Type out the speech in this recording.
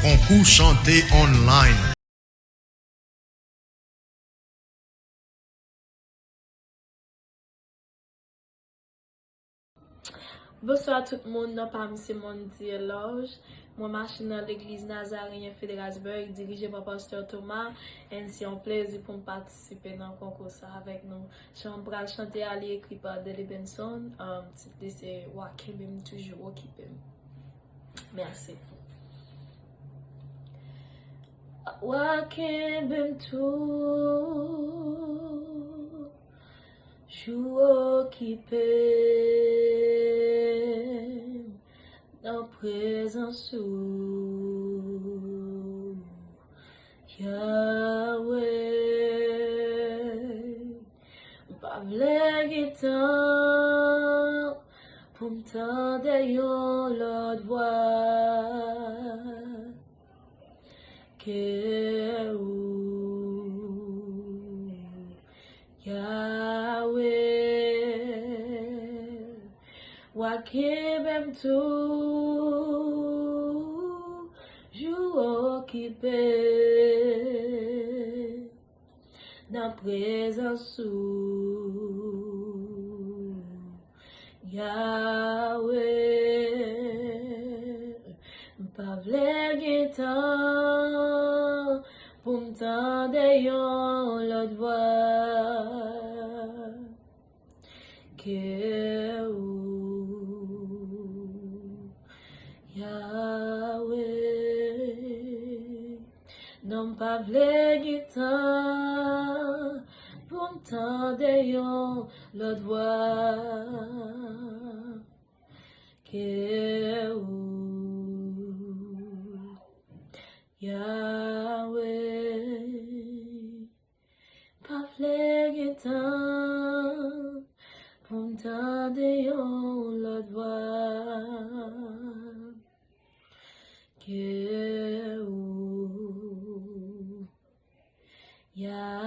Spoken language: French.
KONKOU CHANTE online. Bonsoir tout le monde, parmi c'est Mondy Elorge. Moi, marche dans l'église Nazarene Fédérasburg, dirigée par Pasteur Thomas. Et c'est un plaisir pour me participer dans le concours avec nous. Je vais chanter à l'écrit par Deli Benson. C'est Wakibim, toujours Wakibim. Merci. Wakibim tout, toujours Wakibim. Dans présence Yahweh, pas v'lè temps pour m'tendre yon l'autre voix que ou Yahweh, Wakibem tout, jou occupé dans présence Yahweh, pas v'lè temps pour m'tendre yon l'autre voix que Yahweh, non pas v'lè temps pour m'tendre yon l'autre voix que Yahweh, pas v'lè temps pour m'tendre yon l'autre voix que Yahweh.